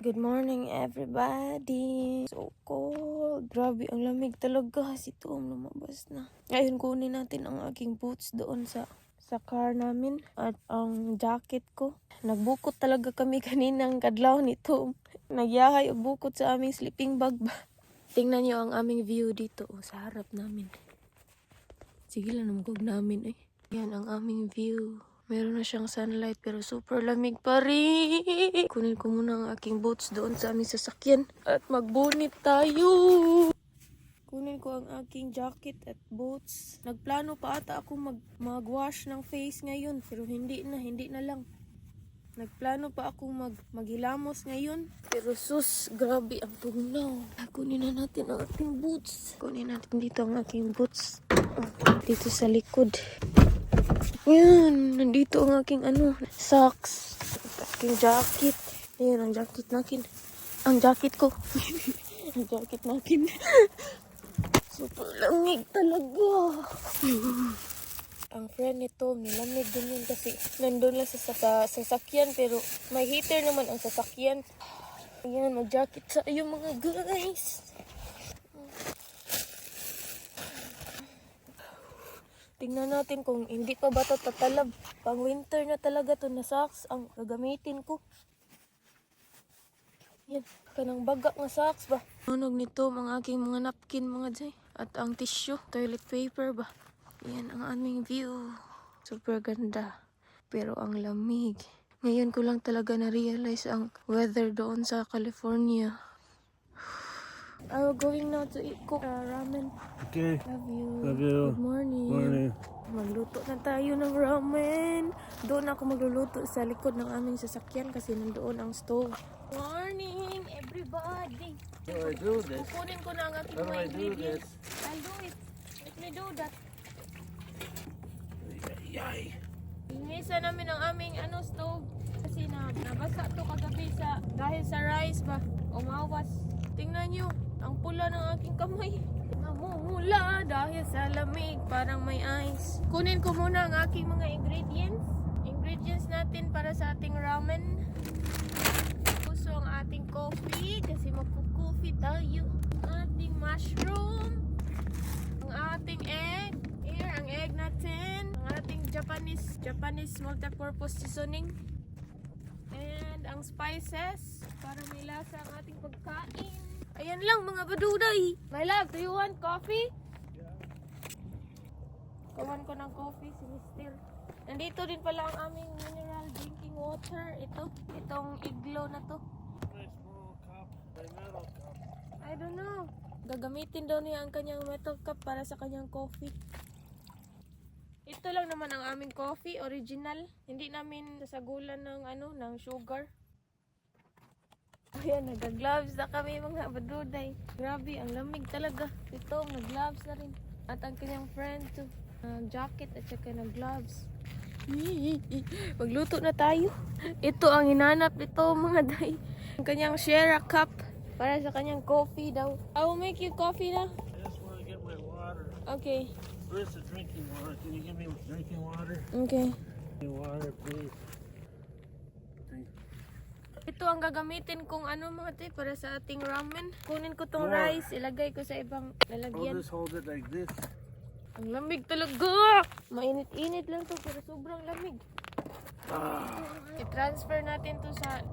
Good morning, everybody. So cold. Grabe, ang lamig talaga. Si Tom lumabas na. Ngayon, kunin natin ang aking boots doon sa car namin. At ang jacket ko. Nagbukot talaga kami kaninang kadlaw ni Tom. Nagyahay o bukot sa aming sleeping bag ba. Tingnan nyo ang aming view dito sa harap namin. Sige lang, namugog namin eh. Yan ang aming view. Meron na siyang sunlight pero super lamig pa rin. Kunin ko muna ang aking boots doon sa aming sasakyan. At magbunit tayo. Kunin ko ang aking jacket at boots. Nagplano pa ata ako mag-wash ng face ngayon. Pero hindi na lang. Nagplano pa akong maghilamos ngayon. Pero sus, grabe ang tugnaw. Kunin na natin ang ating boots. Kunin natin dito ang aking boots. Dito sa likod. Yan, nandito ang aking socks. Aking jacket. Ayan, ang jacket natin. Ang jacket ko. Ang jacket natin. Super lamig talaga. Ang friend nito, nilamig din yun kasi nandun lang sa sasakyan pero may heater naman ang sasakyan. Ayan, mag-jacket sa iyo mga guys. Tingnan natin kung hindi pa ba ito tatalab. Pang winter na talaga to na socks ang gagamitin ko. Yan, kanang baga nga socks ba. Nunog nito ang aking mga napkin mga jay. At ang tissue, toilet paper ba. Yan ang aming view. Super ganda. Pero ang lamig. Ngayon ko lang talaga na-realize ang weather doon sa California. I'm going now to eat ramen. Okay. Love you. Love you. Good morning. Morning. Magluto na tayo ng ramen. Doon ako magluluto sa likod ng aming sasakyan kasi nandoon ang stove. Morning, everybody. How do I do this? Kukunin ko na ang aking How do mga I do ingredients. this? I'll do it. Let me do that. Yay. Inisa namin ang aming stove kasi nabasa to kagabi dahil sa rice ba. Umawas. Tingnan nyo, ang pula ng aking kamay. Namumula dahil sa lamig, parang may ice. Kunin ko muna ang aking mga ingredients. Ingredients natin para sa ating ramen. Puso ang ating coffee kasi magpo-coffee tayo. Ating mushroom. Ang ating egg. Here, ang egg natin. Ang ating Japanese multi-purpose seasoning. And ang spices para may lasa ang ating pagkain. Ayan lang mga baduday. My love, do you want coffee? Yeah. Kawan ko ng coffee si Mister. Nandito din pala ang aming mineral drinking water. Itong iglo na to. Small cup, a metal cup. I don't know. Gagamitin daw niya ang kanyang metal cup para sa kanyang coffee. Ito lang naman ang aming coffee, original. Hindi namin sasagulan ng sugar. Ayan, nag-gloves na kami mga baduday. Grabe, ang lamig talaga. Ito, nag-gloves na rin. At ang kanyang friend to, jacket at saka nag-gloves. Magluto na tayo. Ito ang hinanap nito mga day. Ang kanyang share a cup para sa kanyang coffee daw. I will make you coffee na. I just want to get my water. Okay. Where's the drinking water? Can you give me drinking water? Okay. Water, please. Ito ang gagamitin kong mga te para sa ating ramen. Kunin ko tong Wow. rice, ilagay ko sa ibang lalagyan. Hold it like this. Ang lamig talaga! Mainit-init lang to pero sobrang lamig. I-transfer natin to sa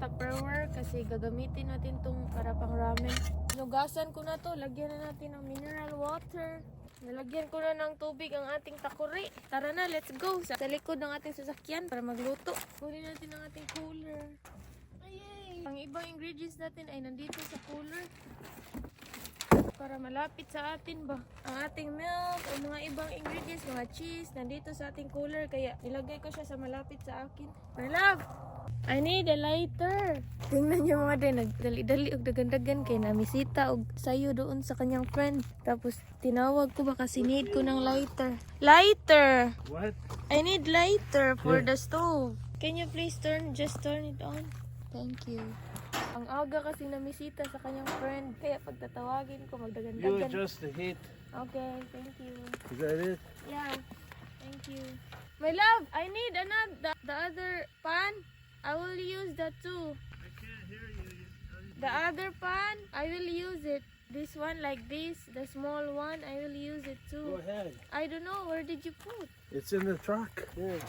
Tupperware kasi gagamitin natin tong para pang ramen. Nugasan ko na to, lagyan na natin ng mineral water. Nalagyan ko na ng tubig ang ating takuri. Tara na, let's go! Sa likod ng ating sasakyan para magluto. Kunin natin ang ating cooler. Ayay! Ang ibang ingredients natin ay nandito sa cooler. Para malapit sa atin ba. Ang ating milk o mga ibang ingredients, mga cheese, nandito sa ating cooler. Kaya nilagay ko siya sa malapit sa akin. My love! I need a lighter. Tingnan niyo mga din, nagdali-dali og dagan-dagan kay namisita og sayo doon sa kanyang friend. Tapos tinawag ko ba kasi need ko ng lighter. Lighter! What? I need lighter for the stove. Can you please just turn it on? Thank you. Ang aga kasi namisita sa kanyang friend. Kaya pagtatawagin ko, You magdagan-dagan. adjust the heat. Okay, thank you. Is that it? Yeah, thank you. My love, I need the other pan. I will use that too. I can't hear you. The other pan, I will use it. This one like this, the small one, I will use it Go too. ahead. I don't know, where did you put? It's in the truck. Here.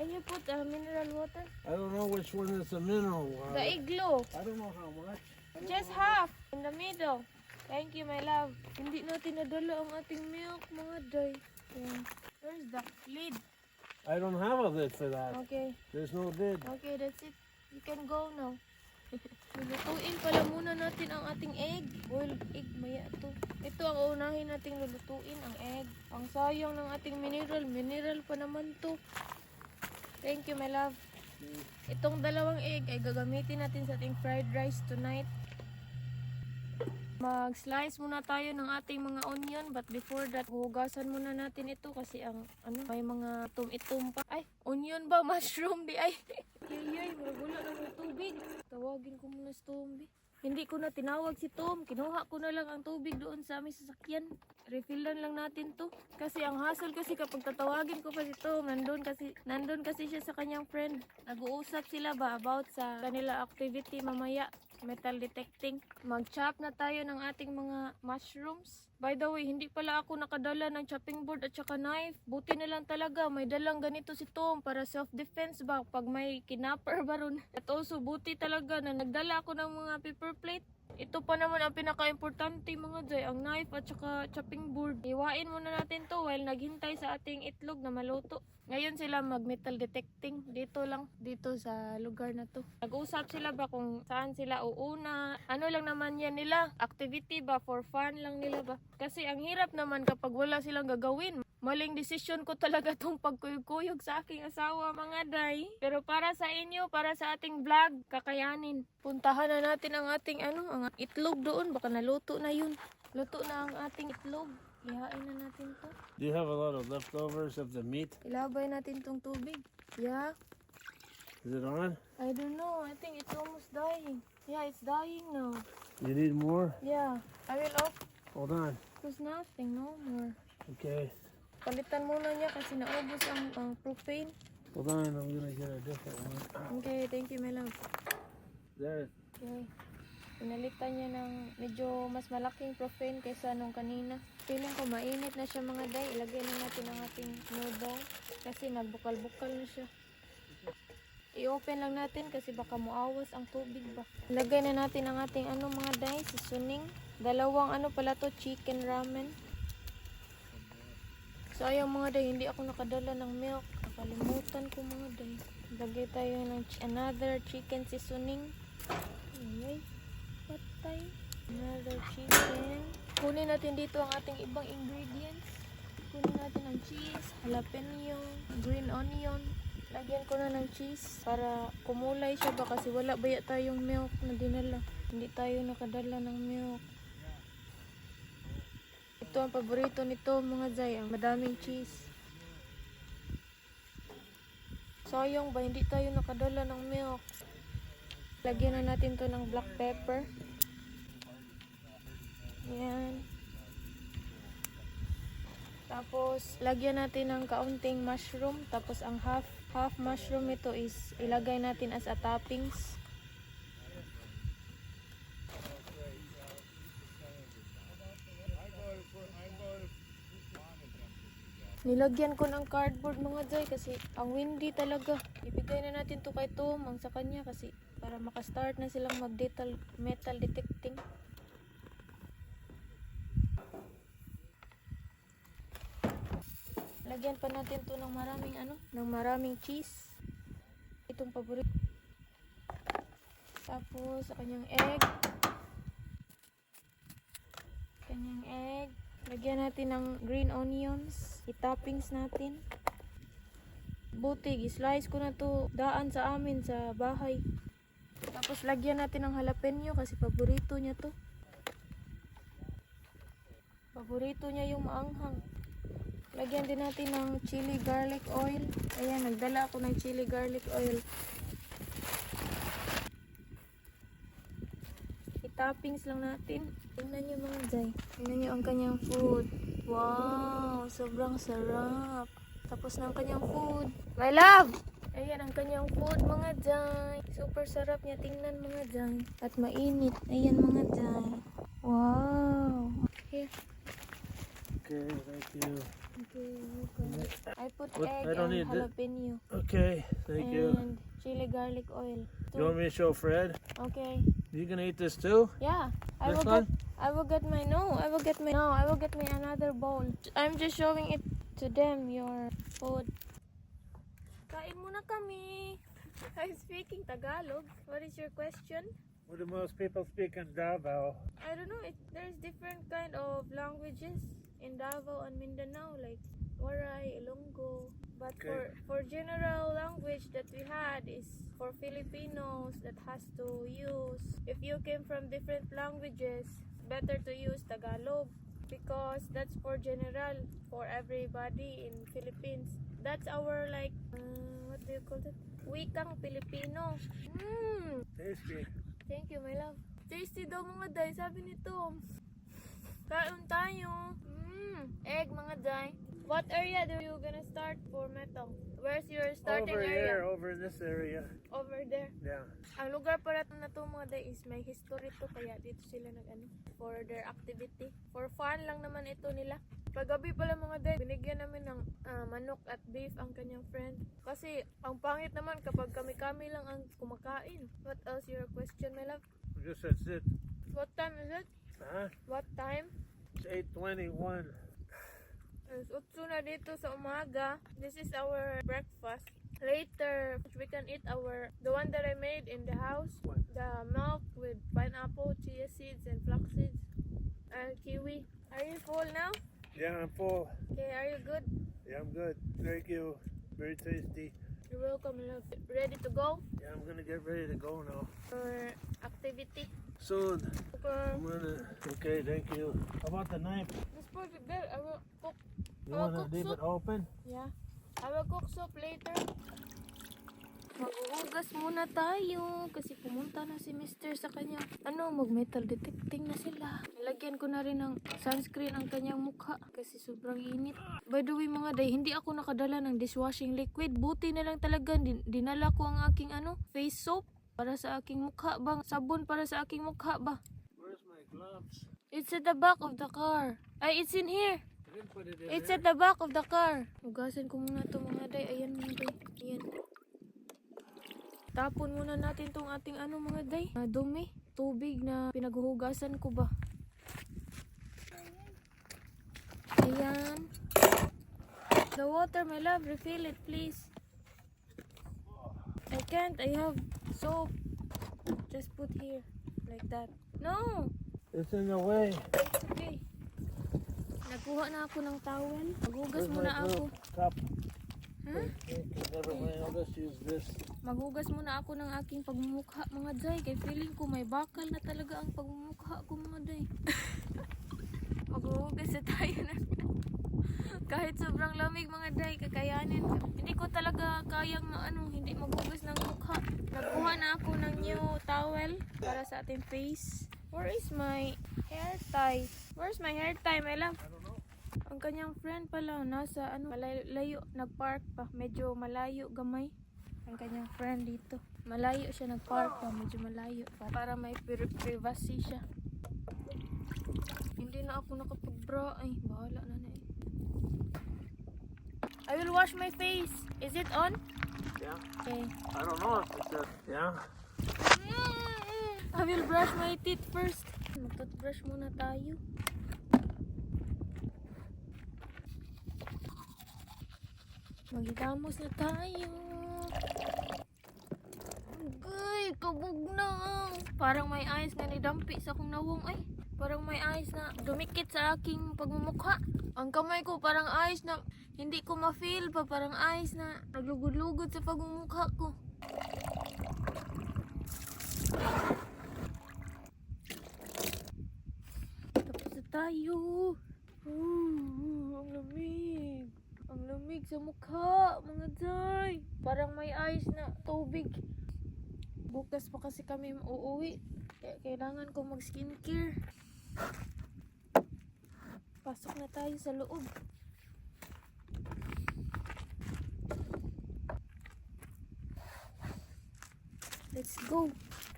Can you put mineral water? I don't know which one is the mineral water. The igloo. I don't know how much. Just half in the middle. Thank you, my love. Hindi natin nadala ang ating milk, mga day. Yeah. Where's the lid? I don't have a lid for that. Okay. There's no lid. Okay, that's it. You can go now. Lulutuin pala muna natin ang ating egg. Boiled egg, maya to. Ito ang unahin nating lulutuin, ang egg. Ang sayang ng ating mineral. Mineral pa naman to. Thank you, my love. Itong dalawang egg ay gagamitin natin sa ating fried rice tonight. Mag-slice muna tayo ng ating mga onion, but before that, hugasan muna natin ito kasi ang may mga itom-itom pa. Ay, onion ba? Mushroom di ay. Yay, wala na ng tubig. Tawagin ko muna si Tom. Hindi ko na tinawag si Tom. Kinuha ko na lang ang tubig doon sa aming sasakyan. Refillan lang natin to. Kasi ang hassle kasi kapag tatawagin ko pa si Tom, nandun kasi siya sa kanyang friend. Nag-uusap sila ba about sa kanila activity mamaya. Metal detecting. Mag-chop na tayo ng ating mga mushrooms. By the way, hindi pala ako nakadala ng chopping board at saka knife. Buti na lang talaga, may dalang ganito si Tom para self-defense ba pag may kinapper ba ron. At also, buti talaga na nagdala ako ng mga paper plate. Ito pa naman ang pinaka-importante mga jay, ang knife at saka chopping board. Iwain muna natin to while naghintay sa ating itlog na maluto. Ngayon sila mag-metal detecting dito lang, dito sa lugar na to. Nag-usap sila ba kung saan sila uuna. Ano lang naman yan nila, activity ba, for fun lang nila ba. Kasi ang hirap naman kapag wala silang gagawin. Maling decision ko talaga tong pagkuyog-kuyog sa aking asawa mga day. Pero para sa inyo, para sa ating vlog, kakayanin. Puntahan na natin ang ating ang itlog doon, baka naluto na yun. Luto na ang ating itlog. Ihain na natin to. Do you have a lot of leftovers of the meat? Ilabay natin tong tubig. Yeah. Is it on? I don't know. I think it's almost dying. Yeah, it's dying now. You need more? Yeah. I will off. Hold on. There's nothing. No more. Okay. Palitan muna niya kasi naubos ang propane. Hold on. I'm gonna get a different one. Okay, thank you, my love. There. Okay. Pinalitan niya ng medyo mas malaking propane kaysa nung kanina. Feeling ko mainit na siya mga day. Ilagay na natin ang ating noodle kasi nagbukal-bukal na siya. I-open lang natin kasi baka muawas ang tubig ba. Ilagay na natin ang ating mga day, seasoning. Dalawang pala to, chicken ramen. So ayun mga day, hindi ako nakadala ng milk. Nakalimutan ko mga day. Lagay tayo ng another chicken seasoning. Ay, patay. Another chicken. Kunin natin dito ang ating ibang ingredients. Kunin natin ang cheese, jalapeno, green onion. Lagyan ko na ng cheese para kumulay siya ba kasi wala baya tayong milk na dinala. Hindi tayo nakadala ng milk. Ito ang paborito nito mga jay, ang madaming cheese. Sayang ba hindi tayo nakadala ng milk. Lagyan na natin to ng black pepper. Yan. Tapos, lagyan natin ng kaunting mushroom. Tapos, ang half mushroom ito is ilagay natin as a toppings. Nilagyan ko ng cardboard mga jay kasi ang windy talaga. Ibigay na natin to kay Tom, ang sa kanya kasi para makastart na silang metal detecting. Lagyan pa natin to ng maraming cheese. Itong paborito. Tapos sa kanyang egg. Lagyan natin ng green onions. I-toppings natin. Butig, i-slice ko na to daan sa amin sa bahay. Tapos lagyan natin ng jalapeno kasi paborito niya to. Paborito niya yung maanghang. Lagyan din natin ng chili garlic oil. Ayan, nagdala ako ng chili garlic oil. I-toppings lang natin. Tingnan nyo mga jay. Tingnan nyo ang kanyang food. Wow, sobrang sarap. Tapos na ang kanyang food. My love! Ayan ang kanyang food mga jay. Super sarap niya tingnan mga jay. At mainit. Ayan mga jay. Wow. Here. Okay, thank you. Okay, welcome. I put What? egg I don't and need it. jalapeno. Okay, thank you. And chili garlic oil. You want me to show Fred? Okay. You gonna eat this too? Yeah. I This will one? get my another bowl. I'm just showing it to them your food. Kain muna kami. I'm speaking Tagalog. What is your question? What do most people speak in Davao? I don't know. There's different kind of languages in Davao and Mindanao, like Waray, Ilonggo. But Okay. for general language that we had is for Filipinos that has to use. If you came from different languages, better to use Tagalog because that's for general for everybody in Philippines. That's our like what do you call it? Wikang Filipino. Tasty. Thank you, my love. Tasty daw mga day, sabi ni Tom. Kain tayo. Egg mga day. What area do you gonna start for Metong? Where's your starting Over area? here, over in this area. Over there. Yeah. Ang lugar para na to mga day is may history to kaya dito sila nag-ano for their activity. For fun lang naman ito nila. Paggabi pala mga day, binigyan namin ng manok at beef ang kanyang friend. Kasi ang pangit naman kapag kami-kami lang ang kumakain. What else your question, my love? I guess that's it. What time is it? Huh? What time? It's 8:21. It's 8 na dito sa umaga. This is our breakfast. Later, we can eat the one that I made in the house. What? The milk with pineapple, chia seeds, and flax seeds, and kiwi. Are you full now? Yeah, I'm full. Okay, are you good? Yeah, I'm good. Thank you. Very tasty. You're welcome, love. Ready to go Yeah, I'm gonna get ready to go now. for activity? Soon. Okay. Okay, thank you. How about the knife? Just put it there. I will cook. You I'll wanna cook leave soup. it open? Yeah. I will cook soup later. Maghuhugas muna tayo kasi pumunta na si Mr. sa kanya. Mag-metal detecting na sila. Lagyan ko na rin ng sunscreen ang kanyang mukha kasi sobrang init. By the way mga day, hindi ako nakadala ng dishwashing liquid. Buti na lang talaga dinala ko ang aking face soap para sa aking mukha ba? Sabon para sa aking mukha ba? Where's my gloves? It's at the back of the car. Ay, it's in here. I didn't put it in It's there. at the back of the car. Hugasan ko muna to mga day. Ayan mga day. Ayan. Tapon muna natin tong ating mga day. Dumi. Tubig na pinaghuhugasan ko ba. Ayan. The water, my love. Refill it, please. I can't. I have soap. Just put here. Like that. No! It's in the way. It's okay. Nagkuha na ako ng towel. Maghugas Where's muna my ako. cup? Huh? Never mind. I'll just use this. Maghugas muna ako ng aking pagmumukha mga day. Kaya feeling ko may bakal na talaga ang pagmumukha ko mga day. Maghuhugas na tayo na. Kahit sobrang lamig mga day, kakayanin. Hindi ko talaga kayang hindi maghugas ng mukha. Nagkuha na ako ng new towel para sa ating face. Where is my hair tie? Where's my hair tie, my love? I don't know. Ang kanyang friend pala, nasa malayo, nagpark pa. Medyo malayo, gamay. Ang kanyang friend dito. Malayo siya nagpark pa, medyo malayo pa. Para may privacy siya. Hindi na ako nakapag-bra. Ay, bahala na eh. I will wash my face. Is it on? Yeah. Okay. I don't know if it's a... Yeah. I will brush my teeth first. Mag-toothbrush muna tayo. Magitamos na tayo. Ay, kabog na. Parang may ayos nga ni Dampi sa akong nawong. Ay, parang may ayos na dumikit sa aking pagmumukha. Ang kamay ko parang ayos na hindi ko ma-feel pa. Parang ayos na naglugod-lugod sa pagmumukha ko. Tapos na tayo. Ang lamig. Ang lamig sa mukha, mga day. Parang may ice na tubig. Bukas pa kasi kami uuwi. Kaya kailangan ko mag skincare. Pasok na tayo sa loob. Let's go.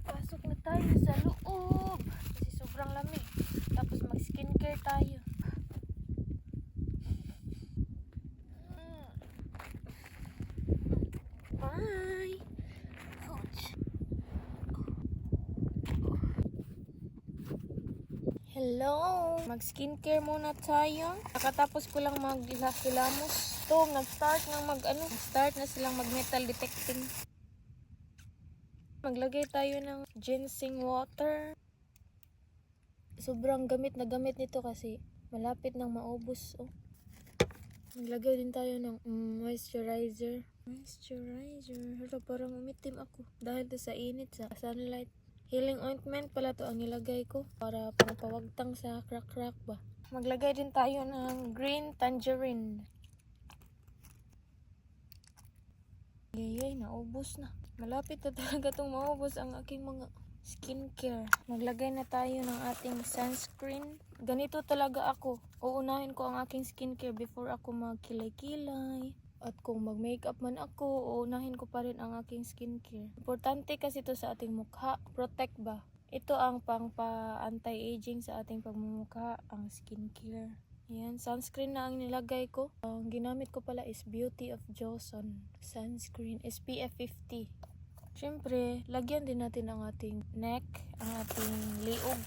Pasok na tayo sa loob. Kasi sobrang lamig. Tapos mag-skincare tayo. Bye! Ouch. Hello! Mag-skincare muna tayo. Nakatapos ko lang mag-hilamos. Ito, nag-start na silang mag-metal detecting. Maglagay tayo ng ginseng water. Sobrang gamit na gamit nito kasi malapit nang maubos. Oh. Maglagay din tayo ng moisturizer. Hala, parang umitim ako. Dahil to sa init, sa sunlight. Healing ointment pala to ang nilagay ko. Para pangpawagtang sa crack-crack ba. Maglagay din tayo ng green tangerine. Yay, naubos na. Malapit na talaga itong maubos ang aking mga skincare. Maglagay na tayo ng ating sunscreen. Ganito talaga ako. Uunahin ko ang aking skincare before ako magkilay-kilay. At kung mag-makeup man ako, uunahin ko pa rin ang aking skincare. Importante kasi ito sa ating mukha. Protect ba? Ito ang pang-anti-aging sa ating pagmumukha, ang skincare. Ayan, sunscreen na ang nilagay ko. Ang ginamit ko pala is Beauty of Joseon sunscreen SPF 50. Siyempre, lagyan din natin ang ating neck, ang ating liog.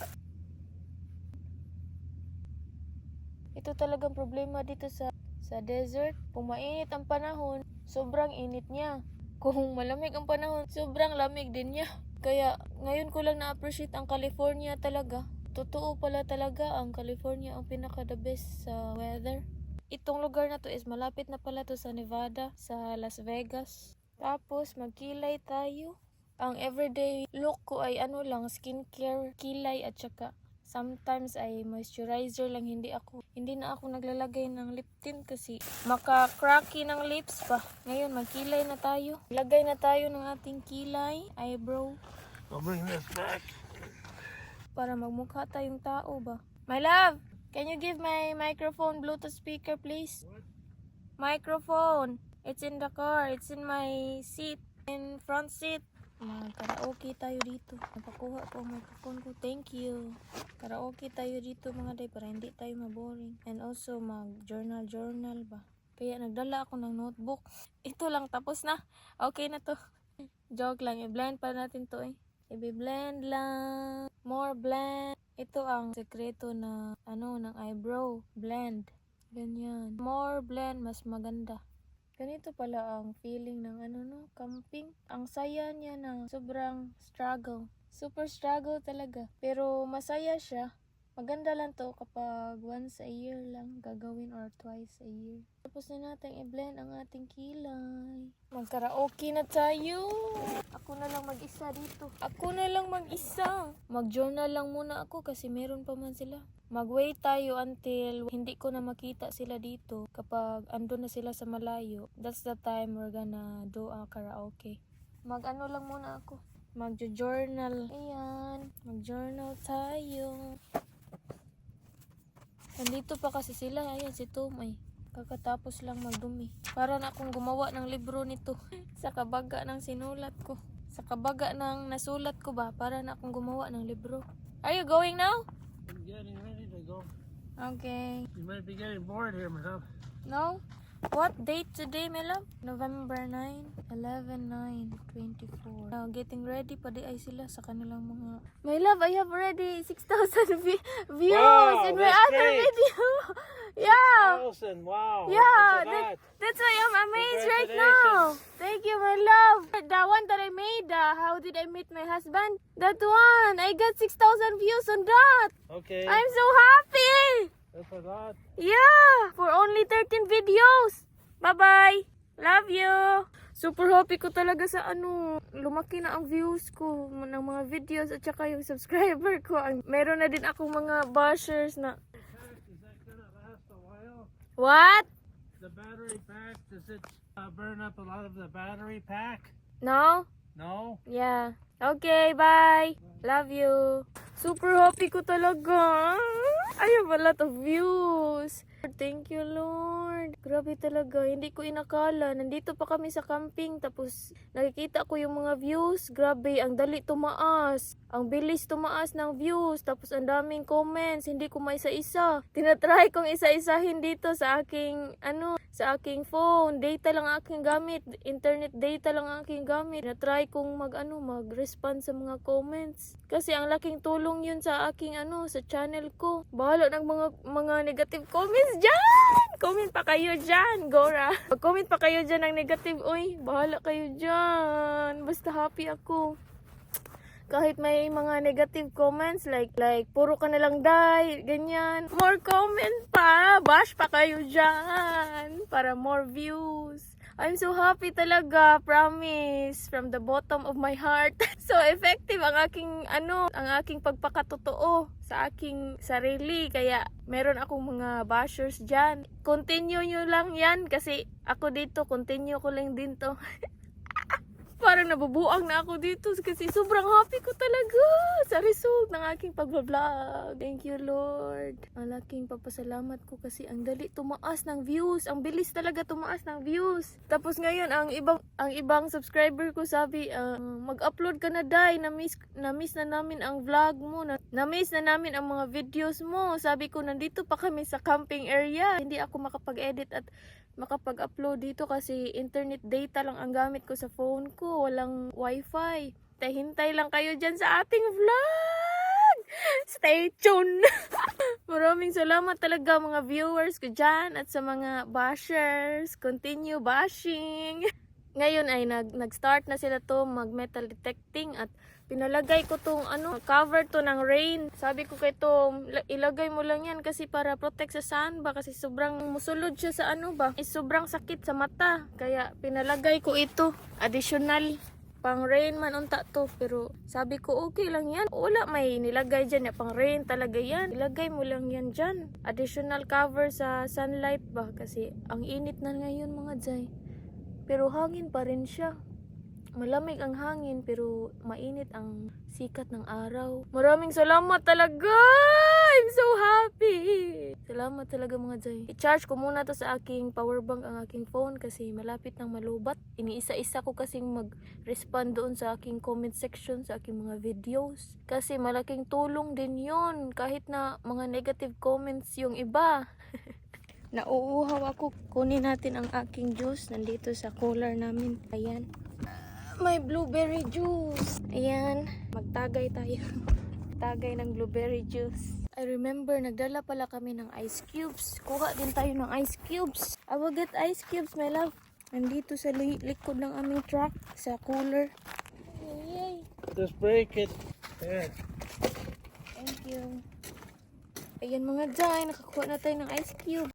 Ito talagang problema dito sa desert. Kung mainit ang panahon, sobrang init niya. Kung malamig ang panahon, sobrang lamig din niya. Kaya ngayon ko lang na-appreciate ang California talaga. Totoo pala talaga ang California ang pinaka the best sa weather. Itong lugar na to is malapit na pala to sa Nevada, sa Las Vegas. Tapos magkilay tayo. Ang everyday look ko ay skincare, kilay at saka sometimes ay moisturizer lang. Hindi na ako naglalagay ng lip tint kasi maka-cracky ng lips pa. Ngayon magkilay na tayo. Lagay na tayo ng ating kilay, eyebrow. I'll bring this back. Para magmukha tayong tao ba. My love, can you give my microphone Bluetooth speaker please? What? Microphone. It's in the car. It's in my seat. In front seat. Karaoke tayo dito. Napakuha ko ang microphone ko. Thank you. Karaoke tayo dito mga day para hindi tayo maboring. And also mag-journal ba. Kaya nagdala ako ng notebook. Ito lang, tapos na. Okay na to. Joke lang. I-blend pa natin to eh. I-blend lang. More blend. Ito ang sekreto na ng eyebrow. Blend. Ganyan. More blend, mas maganda. Ganito pala ang feeling ng camping. Ang saya niya na sobrang struggle. Super struggle talaga. Pero masaya siya. Maganda lang to kapag once a year lang gagawin or twice a year. Tapos na natin i-blend ang ating kilay. Mag-karaoke na tayo. Ako na lang mag-isa dito. Mag-journal lang muna ako kasi meron pa man sila. Mag-wait tayo until hindi ko na makita sila dito. Kapag ando na sila sa malayo, that's the time we're gonna do a karaoke. Lang muna ako. Mag-journal. Ayan. Mag-journal tayo. Nandito pa kasi sila. Ayan si Tom ay. Kakatapos lang magdumi. Para na akong gumawa ng libro nito. Sa kabaga ng sinulat ko. Sa kabaga ng nasulat ko ba. Para na akong gumawa ng libro. Are you going now? I'm getting ready to go. Okay. You might be getting bored here, my love. No? What date today, my love? November 9, 11/9/24. Now, getting ready pa di ay sila sa kanilang mga... My love, I have already 6,000 views Wow, in my that's other great. video. Yeah. Allison, wow. Yeah, That's a lot. that's why I'm amazed right now. Thank you, my love. The one that I made, how did I meet my husband? That one, I got 6,000 views on that. Okay. I'm so happy. That's a lot. Yeah, for only 13 videos. Bye-bye. Love you. Super happy ko talaga sa lumaki na ang views ko ng mga videos at saka yung subscriber ko. Meron na din akong mga bashers na... Is that gonna last a while? What? The battery pack, does it burn up a lot of the battery pack? No? No? Yeah. Okay, bye. Love you. Super happy ko talaga. I have a lot of views. Thank you, Lord. Lord. Grabe talaga. Hindi ko inakala. Nandito pa kami sa camping. Tapos nakikita ko yung mga views. Grabe. Ang dali tumaas. Ang bilis tumaas ng views. Tapos ang daming comments. Hindi ko maisa-isa. Tinatry kong isa-isahin dito sa aking, sa aking phone. Data lang aking gamit. Internet data lang aking gamit. Tinatry kong mag-respond sa mga comments. Kasi ang laking tulong yun sa aking, sa channel ko. Bahala ng mga negative comments dyan! Comment pa kayo dyan, Gora. Mag-comment pa kayo dyan ng negative. Uy, bahala kayo dyan. Basta happy ako. Kahit may mga negative comments like puro ka na lang die, ganyan. More comment pa, bash pa kayo dyan para more views. I'm so happy talaga, promise, from the bottom of my heart. So effective ang aking pagpakatotoo sa aking sarili. Kaya meron akong mga bashers dyan. Continue nyo lang yan kasi ako dito, continue ko lang din to. Parang nabubuang na ako dito kasi sobrang happy ko talaga sa result ng aking pag-vlog. Thank you, Lord. Malaking papasalamat ko kasi ang dali tumaas ng views. Ang bilis talaga tumaas ng views. Tapos ngayon, ang ibang subscriber ko sabi, mag-upload ka na, Day. Na-miss na namin ang vlog mo. Na-miss na namin ang mga videos mo. Sabi ko, nandito pa kami sa camping area. Hindi ako makapag-edit at makapag-upload dito kasi internet data lang ang gamit ko sa phone ko. Walang wifi. Hintay lang kayo dyan sa ating vlog. Stay tuned. Maraming salamat talaga mga viewers ko dyan at sa mga bashers. Continue bashing. Ngayon ay nag-start na sila to mag-metal detecting at pinalagay ko tong cover to ng rain. Sabi ko kay Tom, ilagay mo lang yan kasi para protect sa sun ba kasi sobrang musulod siya sa sobrang sakit sa mata. Kaya pinalagay ko ito. Additional pang rain man unta to. Pero sabi ko okay lang yan. Wala may nilagay dyan pang rain talaga yan. Ilagay mo lang yan dyan. Additional cover sa sunlight ba kasi ang init na ngayon mga Jay. Pero hangin pa rin siya. Malamig ang hangin pero mainit ang sikat ng araw. Maraming salamat talaga! I'm so happy! Salamat talaga mga Jay. I-charge ko muna to sa aking power bank ang aking phone kasi malapit nang malubat. Iniisa-isa ko kasing mag-respond doon sa aking comment section sa aking mga videos. Kasi malaking tulong din yon kahit na mga negative comments yung iba. Nauuhaw ako. Kunin natin ang aking juice. Nandito sa cooler namin. Ayan. May blueberry juice. Ayan. Magtagay tayo. Tagay ng blueberry juice. I remember, nagdala pala kami ng ice cubes. Kuha din tayo ng ice cubes. I will get ice cubes, my love. Nandito sa likod ng aming truck. Sa cooler. Yay! Just break it. There. Thank you. Ayan mga Jai. Nakakuha na tayo ng ice cube.